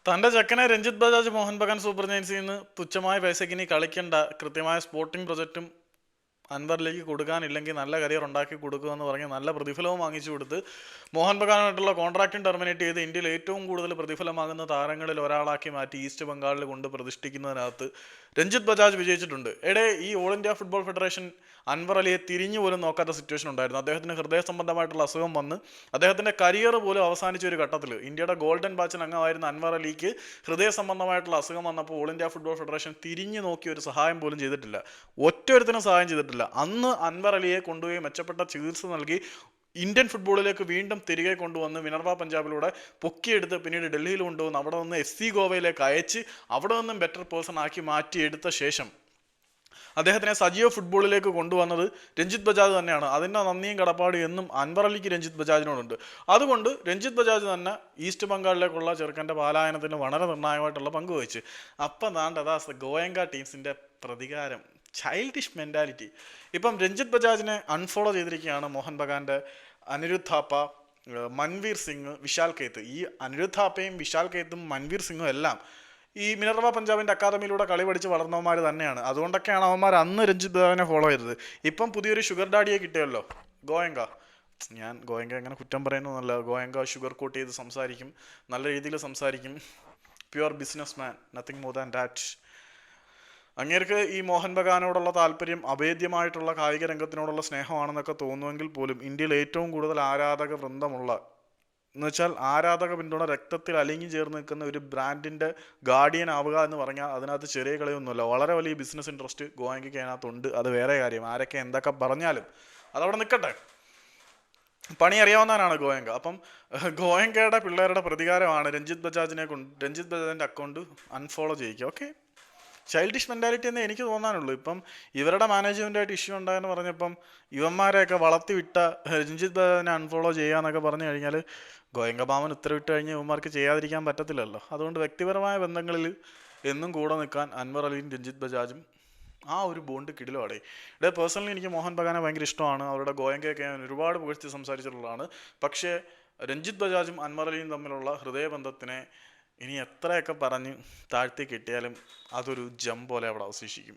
തന്റെ ചെക്കനെ രഞ്ജിത്ത് ബജാജ് മോഹൻ ബഗാൻ സൂപ്പർ ജയൻസിൽ നിന്ന് തുച്ഛമായ പൈസയ്ക്ക് ഇനി കളിക്കേണ്ട, കൃത്യമായ സ്പോർട്ടിംഗ് പ്രൊജക്റ്റും അൻവറിലേക്ക് കൊടുക്കാനില്ലെങ്കിൽ നല്ല കരിയർ ഉണ്ടാക്കി കൊടുക്കുമെന്ന് പറഞ്ഞ് നല്ല പ്രതിഫലവും വാങ്ങിച്ചു കൊടുത്ത് മോഹൻ ബഗാനുമായിട്ടുള്ള കോൺട്രാക്റ്റും ടെർമിനേറ്റ് ചെയ്ത് ഇന്ത്യയിൽ ഏറ്റവും കൂടുതൽ പ്രതിഫലമാകുന്ന താരങ്ങളിൽ ഒരാളാക്കി മാറ്റി ഈസ്റ്റ് ബംഗാളിൽ കൊണ്ട് പ്രതിഷ്ഠിക്കുന്നതിനകത്ത് രഞ്ജിത്ത് ബജാജ് വിജയിച്ചിട്ടുണ്ട്. ഈ all India football federation Anwar അലിയെ തിരിഞ്ഞു പോലും നോക്കാത്ത സിറ്റുവേഷൻ ഉണ്ടായിരുന്നു. അദ്ദേഹത്തിന് ഹൃദയ സംബന്ധമായിട്ടുള്ള അസുഖം വന്ന് അദ്ദേഹത്തിന്റെ കരിയർ പോലും അവസാനിച്ച ഒരു ഘട്ടത്തിൽ ഇന്ത്യയുടെ ഗോൾഡൻ ബാച്ചിൽ അംഗമായിരുന്ന അൻവർ അലിക്ക് ഹൃദയ സംബന്ധമായിട്ടുള്ള അസുഖം വന്നപ്പോൾ ഓൾ ഇന്ത്യ ഫുട്ബോൾ ഫെഡറേഷൻ തിരിഞ്ഞു നോക്കി ഒരു സഹായം പോലും ചെയ്തിട്ടില്ല. ഒറ്റൊരുത്തിനും സഹായം ചെയ്തിട്ടില്ല. അന്ന് അൻവർ അലിയെ കൊണ്ടുപോയി മെച്ചപ്പെട്ട ചികിത്സ നൽകി ഇന്ത്യൻ ഫുട്ബോളിലേക്ക് വീണ്ടും തിരികെ കൊണ്ടുവന്ന് മിനർവ പഞ്ചാബിലൂടെ പൊക്കിയെടുത്ത് പിന്നീട് ഡൽഹിയിൽ കൊണ്ടുവന്ന് അവിടെ നിന്ന് FC ഗോവയിലേക്ക് അയച്ച് അവിടെ നിന്നും ബെറ്റർ പേഴ്സൺ ആക്കി മാറ്റിയെടുത്ത ശേഷം അദ്ദേഹത്തിനെ സജീവ ഫുട്ബോളിലേക്ക് കൊണ്ടുവന്നത് രഞ്ജിത്ത് ബജാജ് തന്നെയാണ്. അതിൻ്റെ നന്ദിയും കടപ്പാടും എന്നും അൻവർ അലിക്ക് രഞ്ജിത്ത് ബജാജിനോടുണ്ട്. അതുകൊണ്ട് രഞ്ജിത്ത് ബജാജ് തന്നെ ഈസ്റ്റ് ബംഗാളിലേക്കുള്ള ചെറുക്കൻ്റെ പലായനത്തിന് വളരെ നിർണായകമായിട്ടുള്ള പങ്ക് വഹിച്ച്. അപ്പം ദാണ്ടതാ ഗോയങ്ക ടീംസിൻ്റെ പ്രതികാരം, ചൈൽഡിഷ് മെൻറ്റാലിറ്റി. ഇപ്പം രഞ്ജിത്ത് ബജാജിനെ അൺഫോളോ ചെയ്തിരിക്കുകയാണ് മോഹൻ ബഗാൻ്റെ അനിരുദ്ധ് താപ്പ, മൻവീർ സിംഗ്, വിശാൽ കെയ്ത്ത്. ഈ അനിരുദ്ധ് താപ്പയും വിശാൽ കെയ്ത്തും മൻവീർ സിംഗും എല്ലാം ഈ മിനർവ പഞ്ചാബിൻ്റെ അക്കാദമിയിലൂടെ കളി പഠിച്ച് വളർന്നവന്മാർ തന്നെയാണ്. അതുകൊണ്ടൊക്കെയാണ് അവന്മാർ അന്ന് രഞ്ജിത്ത് ബജാജിനെ ഫോളോ ചെയ്തത്. ഇപ്പം പുതിയൊരു ഷുഗർ ഡാഡിയെ കിട്ടിയല്ലോ, ഗോയങ്ക. ഞാൻ ഗോയങ്ക എങ്ങനെ കുറ്റം പറയുന്നതല്ല, ഗോയങ്ക ഷുഗർ കോട്ട് ചെയ്ത് സംസാരിക്കും, നല്ല രീതിയിൽ സംസാരിക്കും. Pure business man, nothing more than that. അങ്ങേർക്ക് ഈ മോഹൻ ബഗാനോടുള്ള താല്പര്യം അഭേദ്യമായിട്ടുള്ള കായിക രംഗത്തിനോടുള്ള സ്നേഹമാണെന്നൊക്കെ തോന്നുമെങ്കിൽ പോലും ഇന്ത്യയിൽ ഏറ്റവും കൂടുതൽ ആരാധക വൃന്ദമുള്ള, എന്ന് വെച്ചാൽ ആരാധക പിന്തുണ രക്തത്തിൽ അലിഞ്ഞു ചേർന്ന് നിൽക്കുന്ന ഒരു ബ്രാൻഡിൻ്റെ ഗാർഡിയൻ ആവുക എന്ന് പറഞ്ഞാൽ അതിനകത്ത് ചെറിയ കളിയൊന്നുമില്ല. വളരെ വലിയ ബിസിനസ് ഇൻട്രസ്റ്റ് ഗോയങ്കയ്ക്ക് അതിനകത്തുണ്ട്. അത് വേറെ കാര്യം. ആരൊക്കെ എന്തൊക്കെ പറഞ്ഞാലും അതവിടെ നിൽക്കട്ടെ. പണി അറിയാവുന്നവനാണ് ഗോയങ്ക. അപ്പം ഗോയങ്കയുടെ പിള്ളേരുടെ പ്രതികാരമാണ് രഞ്ജിത്ത് ബജാജിൻ്റെ അക്കൗണ്ട് അൺഫോളോ ചെയ്യിക്കുക. ഓക്കെ, ചൈൽഡിഷ് മെൻറ്റാലിറ്റി എന്നേ എനിക്ക് തോന്നാനുള്ളൂ. ഇപ്പം ഇവരുടെ മാനേജ്മെൻറ്റായിട്ട് ഇഷ്യൂ ഉണ്ടായെന്ന് പറഞ്ഞപ്പം ഇവന്മാരെയൊക്കെ വളർത്തി വിട്ട രഞ്ജിത്ത് ബജാജിനെ അൺഫോളോ ചെയ്യുക എന്നൊക്കെ പറഞ്ഞു കഴിഞ്ഞാൽ ഗോയങ്ക മാമൻ ഉത്തരവിട്ട് കഴിഞ്ഞ് ഇവന്മാർക്ക് ചെയ്യാതിരിക്കാൻ പറ്റത്തില്ലല്ലോ. അതുകൊണ്ട് വ്യക്തിപരമായ ബന്ധങ്ങളിൽ എന്നും കൂടെ നിൽക്കാൻ അൻവർ അലിയും രഞ്ജിത്ത് ബജാജും ആ ഒരു ബോണ്ട് കിടിലമാണ്. പേഴ്സണലി എനിക്ക് മോഹൻ ബഗാനെ ഭയങ്കര ഇഷ്ടമാണ്. അവരുടെ ഗോയങ്കയൊക്കെ ഞാൻ ഒരുപാട് പുകഴ്ത്തി സംസാരിച്ചിട്ടുള്ളതാണ്. പക്ഷേ രഞ്ജിത്ത് ബജാജും അൻവർ അലിയും തമ്മിലുള്ള ഹൃദയബന്ധത്തിനെ ഇനി എത്രയൊക്കെ പറഞ്ഞ് താഴ്ത്തി കിട്ടിയാലും അതൊരു ജം പോലെ അവിടെ അവശേഷിക്കും.